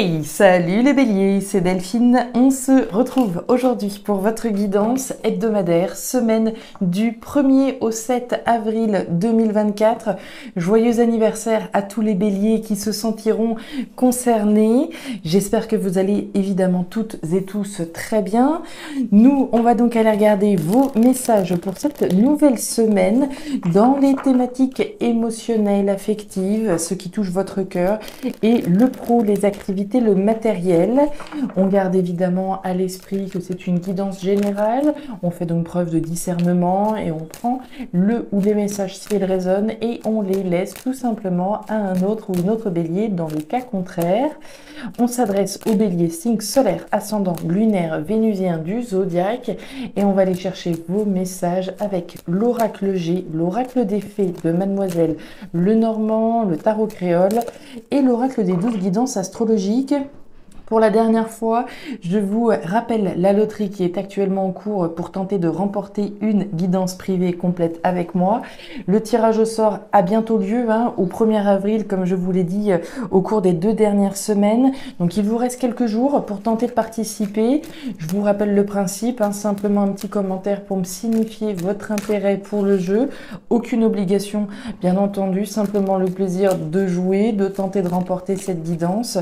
Hey, salut les béliers, c'est Delphine. On se retrouve aujourd'hui pour votre guidance hebdomadaire, semaine du 1er au 7 avril 2024. Joyeux anniversaire à tous les béliers qui se sentiront concernés. J'espère que vous allez évidemment toutes et tous très bien. Nous, on va donc aller regarder vos messages pour cette nouvelle semaine dans les thématiques émotionnelles, affectives, ce qui touche votre cœur, et le pro, les activités, le matériel. On garde évidemment à l'esprit que c'est une guidance générale. On fait donc preuve de discernement et on prend le ou les messages s'ils résonnent et on les laisse tout simplement à un autre ou une autre bélier dans le cas contraire. On s'adresse aux béliers signe solaire, ascendant, lunaire, vénusien du zodiaque et on va aller chercher vos messages avec l'oracle G, l'oracle des fées de Mademoiselle Lenormand, le tarot créole et l'oracle des 12 guidances astrologiques. Pour la dernière fois, je vous rappelle la loterie qui est actuellement en cours pour tenter de remporter une guidance privée complète avec moi. Le tirage au sort a bientôt lieu, au 1er avril, comme je vous l'ai dit, au cours des 2 dernières semaines. Donc il vous reste quelques jours pour tenter de participer. Je vous rappelle le principe, simplement un petit commentaire pour me signifier votre intérêt pour le jeu. Aucune obligation, bien entendu, simplement le plaisir de jouer, de tenter de remporter cette guidance.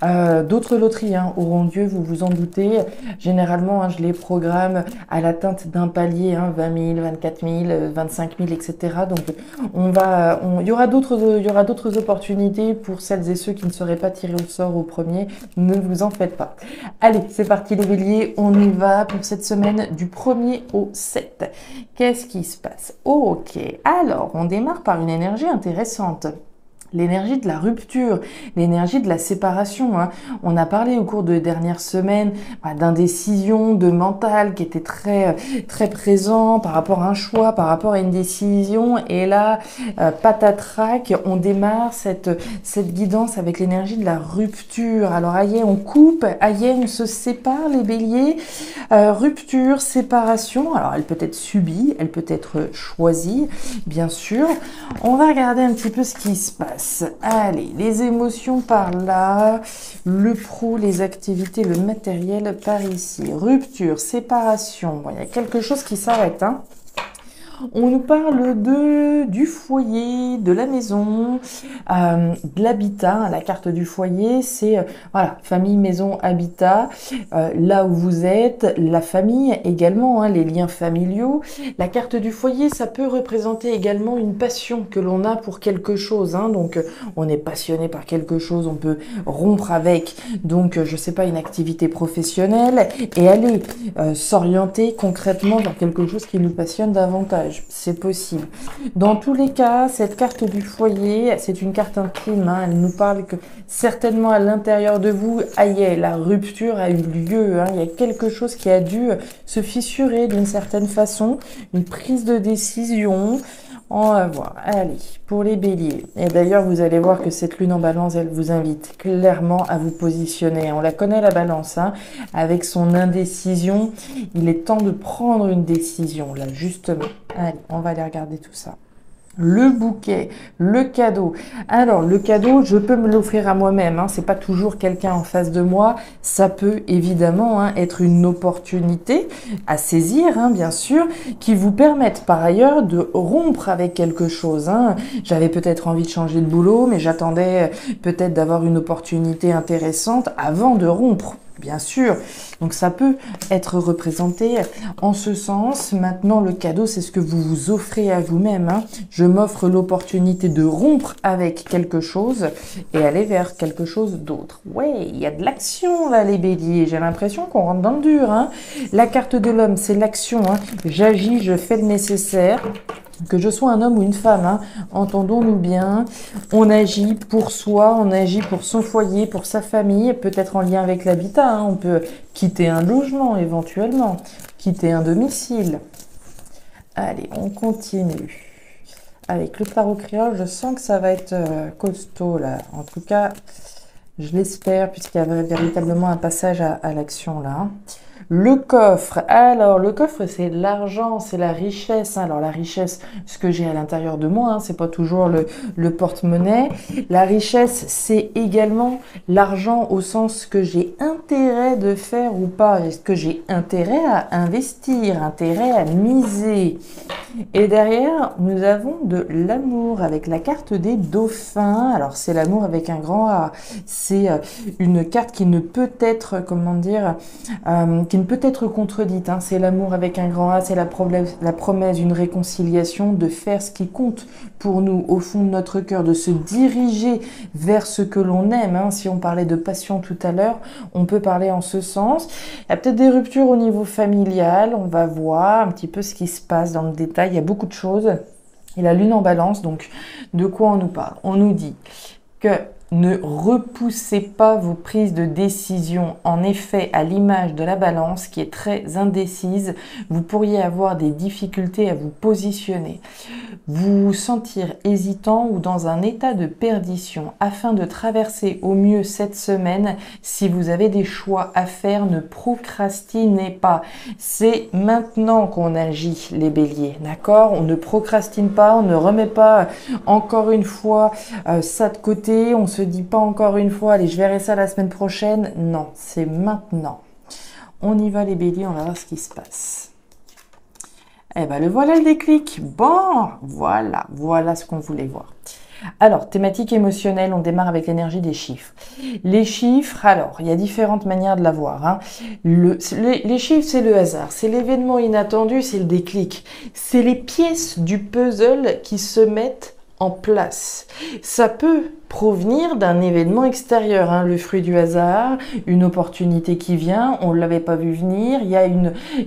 D'autres loteries auront lieu, vous vous en doutez. Généralement, je les programme à l'atteinte d'un palier, 20 000, 24 000, 25 000, etc. Donc, il y aura d'autres opportunités pour celles et ceux qui ne seraient pas tirés au sort au premier. Ne vous en faites pas. Allez, c'est parti les béliers, on y va pour cette semaine du 1er au 7. Qu'est-ce qui se passe? Ok, alors, on démarre par une énergie intéressante. L'énergie de la rupture, l'énergie de la séparation. On a parlé au cours de dernières semaines d'indécision, de mental qui était très très présent par rapport à un choix, par rapport à une décision. Et là, patatrac, on démarre cette guidance avec l'énergie de la rupture. Alors aïe, on coupe, aïe, on se sépare les béliers. Rupture, séparation. Alors elle peut être subie, elle peut être choisie, bien sûr. On va regarder un petit peu ce qui se passe. Allez, les émotions par là, le pro, les activités, le matériel par ici. Rupture, séparation, il y a quelque chose qui s'arrête, On nous parle du foyer, de la maison, de l'habitat. La carte du foyer, c'est famille, maison, habitat. Là où vous êtes, la famille également, les liens familiaux. La carte du foyer, ça peut représenter également une passion que l'on a pour quelque chose. Donc, on est passionné par quelque chose, on peut rompre avec. Donc, je sais pas, une activité professionnelle et aller s'orienter concrètement vers quelque chose qui nous passionne davantage. C'est possible. Dans tous les cas, cette carte du foyer, c'est une carte intime. Elle nous parle que certainement à l'intérieur de vous, la rupture a eu lieu. Il y a quelque chose qui a dû se fissurer d'une certaine façon. Une prise de décision. On va voir. Allez, pour les béliers. Et d'ailleurs, vous allez voir que cette lune en balance, elle vous invite clairement à vous positionner. On la connaît, la balance, avec son indécision. Il est temps de prendre une décision, là, justement. Allez, on va aller regarder tout ça. Le bouquet, le cadeau. Alors, le cadeau, je peux me l'offrir à moi-même. C'est pas toujours quelqu'un en face de moi. Ça peut évidemment être une opportunité à saisir, bien sûr, qui vous permette par ailleurs de rompre avec quelque chose. J'avais peut-être envie de changer de boulot, mais j'attendais peut-être d'avoir une opportunité intéressante avant de rompre. Bien sûr, donc ça peut être représenté en ce sens. Maintenant, le cadeau, c'est ce que vous vous offrez à vous-même. Je m'offre l'opportunité de rompre avec quelque chose et aller vers quelque chose d'autre. Ouais, il y a de l'action là, les béliers. J'ai l'impression qu'on rentre dans le dur. La carte de l'homme, c'est l'action. J'agis, je fais le nécessaire. Que je sois un homme ou une femme, entendons-nous bien, on agit pour soi, on agit pour son foyer, pour sa famille, peut-être en lien avec l'habitat, on peut quitter un logement éventuellement, quitter un domicile. Allez, on continue. Avec le tarot créole, je sens que ça va être costaud là, en tout cas, Je l'espère, puisqu'il y a véritablement un passage à l'action là. Le coffre, alors le coffre c'est l'argent, c'est la richesse. Alors la richesse, ce que j'ai à l'intérieur de moi, c'est pas toujours le porte-monnaie. La richesse c'est également l'argent au sens que j'ai intérêt de faire ou pas. Est-ce que j'ai intérêt à investir, intérêt à miser? Et derrière, nous avons de l'amour avec la carte des dauphins. Alors c'est l'amour avec un grand A. C'est une carte qui ne peut être, comment dire, qui ne peut être contredite. C'est l'amour avec un grand A, c'est la promesse d'une réconciliation, de faire ce qui compte pour nous au fond de notre cœur, de se diriger vers ce que l'on aime. Si on parlait de passion tout à l'heure, on peut parler en ce sens. Il y a peut-être des ruptures au niveau familial, on va voir un petit peu ce qui se passe dans le détail, il y a beaucoup de choses. Et la lune en balance, donc de quoi on nous parle? On nous dit que ne repoussez pas vos prises de décision. En effet, à l'image de la balance qui est très indécise, vous pourriez avoir des difficultés à vous positionner. Vous sentir hésitant ou dans un état de perdition. Afin de traverser au mieux cette semaine, si vous avez des choix à faire, ne procrastinez pas. C'est maintenant qu'on agit, les béliers, d'accord? On ne procrastine pas, on ne remet pas encore une fois ça de côté, on se dit pas encore une fois, allez, je verrai ça la semaine prochaine. Non, c'est maintenant. On y va les béliers, on va voir ce qui se passe. Eh ben, le voilà le déclic. Bon, voilà ce qu'on voulait voir. Alors, thématique émotionnelle, on démarre avec l'énergie des chiffres. Les chiffres, alors, il y a différentes manières de la voir. Les chiffres, c'est le hasard, c'est l'événement inattendu, c'est le déclic. C'est les pièces du puzzle qui se mettent en place. Ça peut provenir d'un événement extérieur, le fruit du hasard, une opportunité qui vient, on ne l'avait pas vu venir, il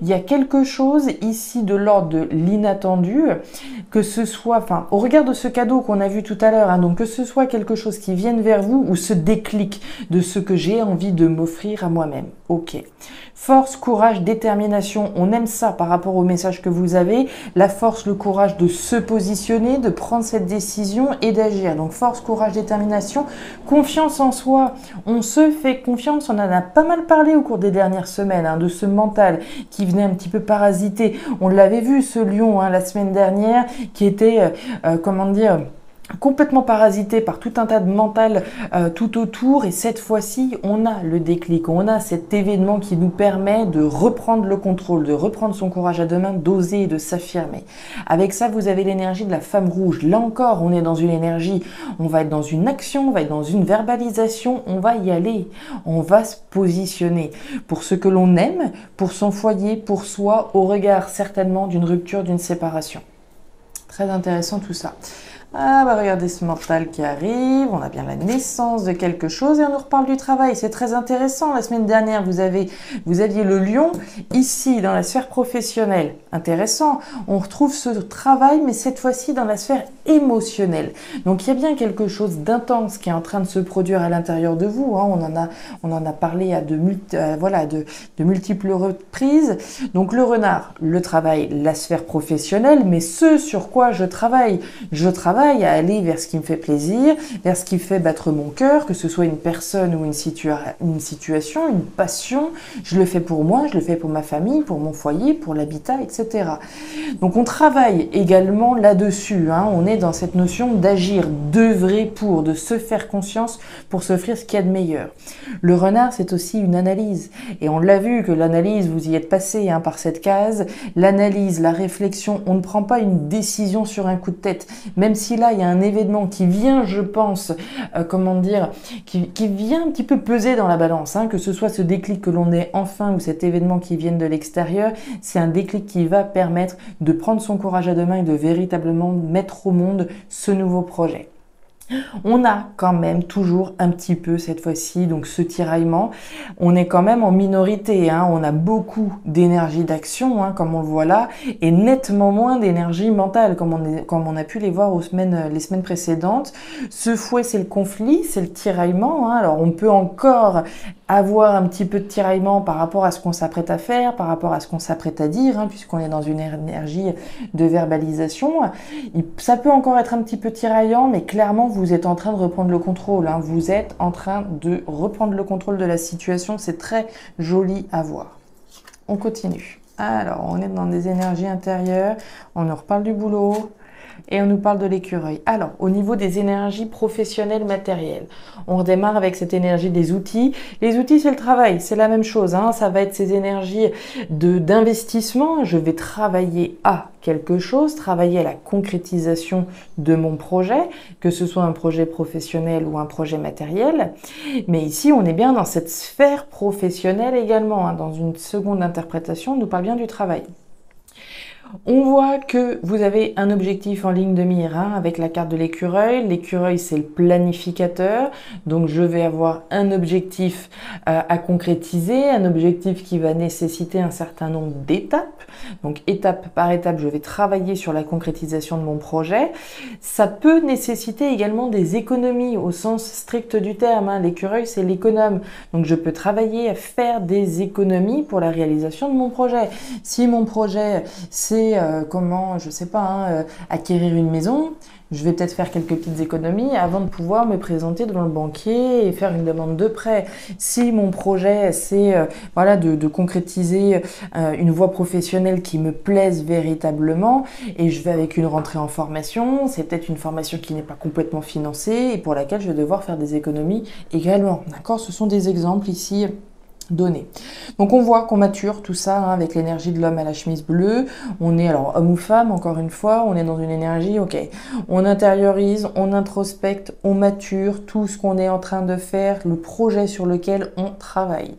y a quelque chose ici de l'ordre de l'inattendu, que ce soit, au regard de ce cadeau qu'on a vu tout à l'heure, donc que ce soit quelque chose qui vienne vers vous ou ce déclic de ce que j'ai envie de m'offrir à moi-même. Ok. Force, courage, détermination, on aime ça par rapport au message que vous avez, la force, le courage de se positionner, de prendre cette décision et d'agir. Donc force, courage, détermination, confiance en soi, on se fait confiance, on en a pas mal parlé au cours des dernières semaines, de ce mental qui venait un petit peu parasiter. On l'avait vu ce lion la semaine dernière qui était, complètement parasité par tout un tas de mental tout autour, et cette fois-ci on a le déclic, on a cet événement qui nous permet de reprendre le contrôle, de reprendre son courage à deux mains, d'oser et de s'affirmer. Avec ça vous avez l'énergie de la femme rouge. Là encore on est dans une énergie, on va être dans une action, on va être dans une verbalisation, on va y aller, on va se positionner pour ce que l'on aime, pour son foyer, pour soi, au regard certainement d'une rupture, d'une séparation. Très intéressant tout ça. Ah bah regardez ce mental qui arrive, on a bien la naissance de quelque chose et on nous reparle du travail, c'est très intéressant. La semaine dernière vous aviez le lion, ici dans la sphère professionnelle, intéressant, on retrouve ce travail mais cette fois-ci dans la sphère émotionnelle. Donc il y a bien quelque chose d'intense qui est en train de se produire à l'intérieur de vous, on en a parlé à de multiples reprises. Donc le renard, le travail, la sphère professionnelle, mais ce sur quoi je travaille à aller vers ce qui me fait plaisir, vers ce qui fait battre mon cœur, que ce soit une personne ou une situation, une passion. Je le fais pour moi, je le fais pour ma famille, pour mon foyer, pour l'habitat, etc. Donc on travaille également là-dessus. On est dans cette notion d'agir, d'œuvrer pour, de se faire conscience pour s'offrir ce qu'il y a de meilleur. Le renard, c'est aussi une analyse. Et on l'a vu que l'analyse, vous y êtes passé par cette case. L'analyse, la réflexion, on ne prend pas une décision sur un coup de tête. Même si là, il y a un événement qui vient, je pense, qui vient un petit peu peser dans la balance, que ce soit ce déclic que l'on ait enfin ou cet événement qui vienne de l'extérieur, c'est un déclic qui va permettre de prendre son courage à deux mains et de véritablement mettre au monde ce nouveau projet. On a quand même toujours un petit peu cette fois-ci, donc ce tiraillement, on est quand même en minorité, on a beaucoup d'énergie d'action, comme on le voit là, et nettement moins d'énergie mentale, comme on a pu les voir les semaines précédentes. Ce fouet, c'est le conflit, c'est le tiraillement, alors on peut encore avoir un petit peu de tiraillement par rapport à ce qu'on s'apprête à faire, par rapport à ce qu'on s'apprête à dire, puisqu'on est dans une énergie de verbalisation. Ça peut encore être un petit peu tiraillant, mais clairement, vous vous êtes en train de reprendre le contrôle, hein. Vous êtes en train de reprendre le contrôle de la situation. C'est très joli à voir. On continue. Alors, on est dans des énergies intérieures. On nous reparle du boulot. Et on nous parle de l'écureuil. Alors, au niveau des énergies professionnelles matérielles, on redémarre avec cette énergie des outils. Les outils, c'est le travail, c'est la même chose, hein. Ça va être ces énergies d'investissement. Je vais travailler à quelque chose, travailler à la concrétisation de mon projet, que ce soit un projet professionnel ou un projet matériel. Mais ici, on est bien dans cette sphère professionnelle également, hein. Dans une seconde interprétation, on nous parle bien du travail. On voit que vous avez un objectif en ligne de mire, hein, avec la carte de l'écureuil. L'écureuil, c'est le planificateur. Donc, je vais avoir un objectif à concrétiser, un objectif qui va nécessiter un certain nombre d'étapes. Donc, étape par étape, je vais travailler sur la concrétisation de mon projet. Ça peut nécessiter également des économies au sens strict du terme, hein. L'écureuil, c'est l'économe. Donc, je peux travailler à faire des économies pour la réalisation de mon projet. Si mon projet, c'est comment, je sais pas, hein, acquérir une maison, je vais peut-être faire quelques petites économies avant de pouvoir me présenter devant le banquier et faire une demande de prêt. Si mon projet, c'est voilà, de concrétiser une voie professionnelle qui me plaise véritablement, et je vais avec une rentrée en formation, c'est peut-être une formation qui n'est pas complètement financée et pour laquelle je vais devoir faire des économies également. D'accord, ce sont des exemples ici donné. Donc on voit qu'on mature tout ça, hein, avec l'énergie de l'homme à la chemise bleue. On est, alors homme ou femme, encore une fois, on est dans une énergie, ok. On intériorise, on introspecte, on mature tout ce qu'on est en train de faire, le projet sur lequel on travaille.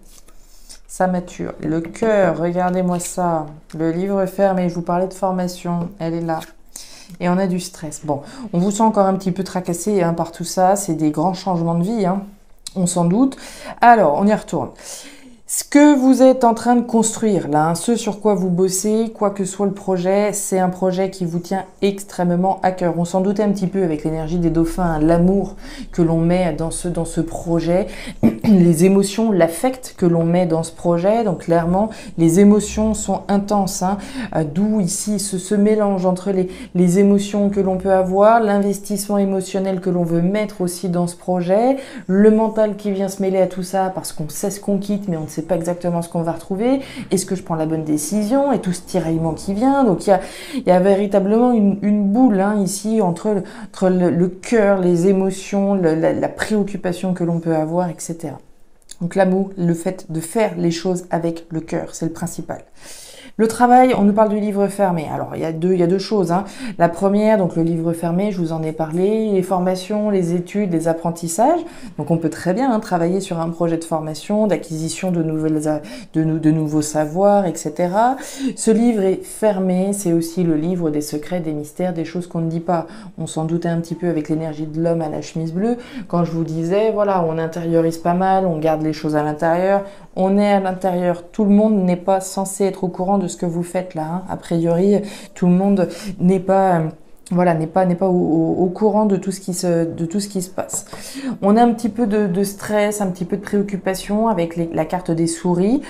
Ça mature. Le cœur, regardez-moi ça. Le livre fermé, je vous parlais de formation, elle est là. Et on a du stress. Bon, on vous sent encore un petit peu tracassé, hein, par tout ça. C'est des grands changements de vie, hein, on s'en doute. Alors, on y retourne. Ce que vous êtes en train de construire, là, hein, ce sur quoi vous bossez, quoi que soit le projet, c'est un projet qui vous tient extrêmement à cœur. On s'en doutait un petit peu avec l'énergie des dauphins, hein, l'amour que l'on met dans ce projet, les émotions, l'affect que l'on met dans ce projet. Donc clairement, les émotions sont intenses, hein, d'où ici ce mélange entre les émotions que l'on peut avoir, l'investissement émotionnel que l'on veut mettre aussi dans ce projet, le mental qui vient se mêler à tout ça parce qu'on sait ce qu'on quitte, mais on ne sait pas exactement ce qu'on va retrouver. Est-ce que je prends la bonne décision? Et tout ce tiraillement qui vient. Donc il y a véritablement une boule, hein, ici entre le cœur, les émotions, la préoccupation que l'on peut avoir, etc. Donc l'amour, le fait de faire les choses avec le cœur, c'est le principal. Le travail, on nous parle du livre fermé. Alors, il y a deux choses, hein. La première, donc le livre fermé, je vous en ai parlé, les formations, les études, les apprentissages. Donc, on peut très bien, hein, travailler sur un projet de formation, d'acquisition de nouveaux savoirs, etc. Ce livre est fermé, c'est aussi le livre des secrets, des mystères, des choses qu'on ne dit pas. On s'en doutait un petit peu avec l'énergie de l'homme à la chemise bleue. Quand je vous disais, voilà, on intériorise pas mal, on garde les choses à l'intérieur, on est à l'intérieur. Tout le monde n'est pas censé être au courant de ce que vous faites là, hein. A priori, tout le monde n'est pas voilà, n'est pas au courant de tout ce qui se passe. On a un petit peu de stress, un petit peu de préoccupation avec la carte des souris.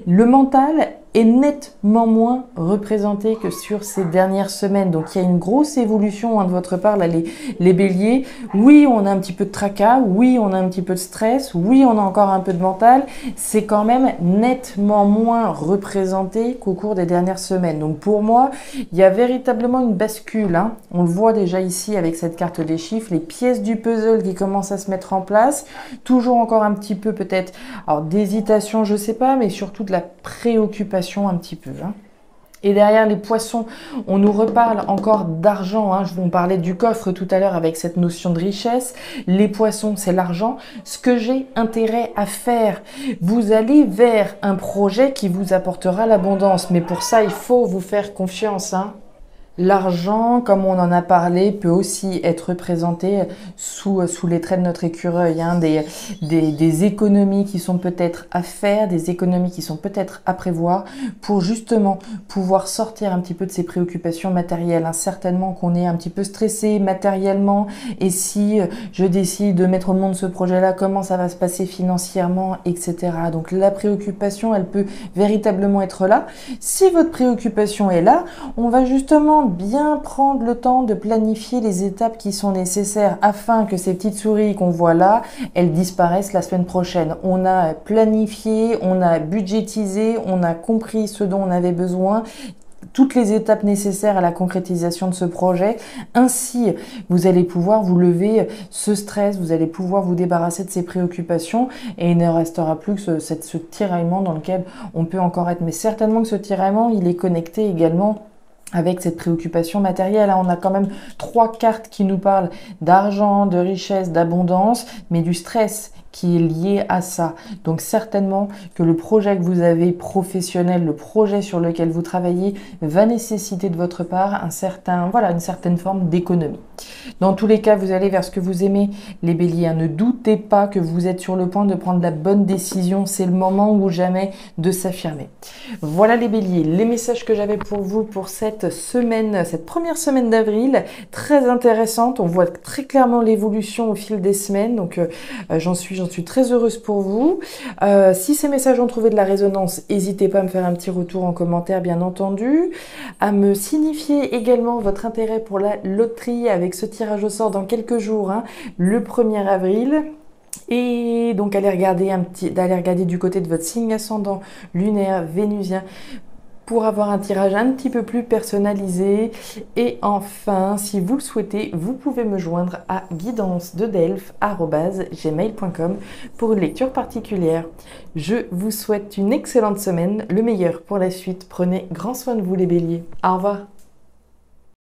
Le mental est nettement moins représenté que sur ces dernières semaines. Donc, il y a une grosse évolution, hein, de votre part, là, les béliers. Oui, on a un petit peu de tracas. Oui, on a un petit peu de stress. Oui, on a encore un peu de mental. C'est quand même nettement moins représenté qu'au cours des dernières semaines. Donc, pour moi, il y a véritablement une bascule, hein. On le voit déjà ici avec cette carte des chiffres, les pièces du puzzle qui commencent à se mettre en place. Toujours encore un petit peu peut-être, alors d'hésitation, je sais pas, mais surtout de la préoccupation un petit peu, hein. Et derrière les poissons, on nous reparle encore d'argent, hein. Je vous parlais du coffre tout à l'heure avec cette notion de richesse. Les poissons, c'est l'argent. Ce que j'ai intérêt à faire, vous allez vers un projet qui vous apportera l'abondance. Mais pour ça, il faut vous faire confiance, hein. L'argent, comme on en a parlé, peut aussi être représenté sous les traits de notre écureuil, hein, des économies qui sont peut-être à faire, des économies qui sont peut-être à prévoir pour justement pouvoir sortir un petit peu de ces préoccupations matérielles, hein. Certainement qu'on est un petit peu stressé matériellement, et si je décide de mettre au monde ce projet-là, comment ça va se passer financièrement, etc. Donc la préoccupation, elle peut véritablement être là. Si votre préoccupation est là, on va justement vraiment bien prendre le temps de planifier les étapes qui sont nécessaires afin que ces petites souris qu'on voit là, elles disparaissent la semaine prochaine. On a planifié, on a budgétisé, on a compris ce dont on avait besoin, toutes les étapes nécessaires à la concrétisation de ce projet. Ainsi, vous allez pouvoir vous lever ce stress, vous allez pouvoir vous débarrasser de ces préoccupations et il ne restera plus que ce tiraillement dans lequel on peut encore être. Mais certainement que ce tiraillement, il est connecté également avec cette préoccupation matérielle. On a quand même 3 cartes qui nous parlent d'argent, de richesse, d'abondance, mais du stress qui est lié à ça. Donc certainement que le projet que vous avez professionnel, le projet sur lequel vous travaillez, va nécessiter de votre part une certaine forme d'économie. Dans tous les cas, vous allez vers ce que vous aimez, les béliers. Ne doutez pas que vous êtes sur le point de prendre la bonne décision. C'est le moment ou jamais de s'affirmer. Voilà les béliers, les messages que j'avais pour vous pour cette semaine, cette première semaine d'avril, très intéressante. On voit très clairement l'évolution au fil des semaines, donc j'en suis très heureuse pour vous. Si ces messages ont trouvé de la résonance, n'hésitez pas à me faire un petit retour en commentaire, bien entendu, à me signifier également votre intérêt pour la loterie avec ce tirage au sort dans quelques jours, le 1er avril. Et donc d'aller regarder du côté de votre signe ascendant lunaire vénusien pour avoir un tirage un petit peu plus personnalisé. Et enfin, si vous le souhaitez, vous pouvez me joindre à guidance-de-delphes@gmail.com pour une lecture particulière. Je vous souhaite une excellente semaine, le meilleur pour la suite. Prenez grand soin de vous les béliers. Au revoir.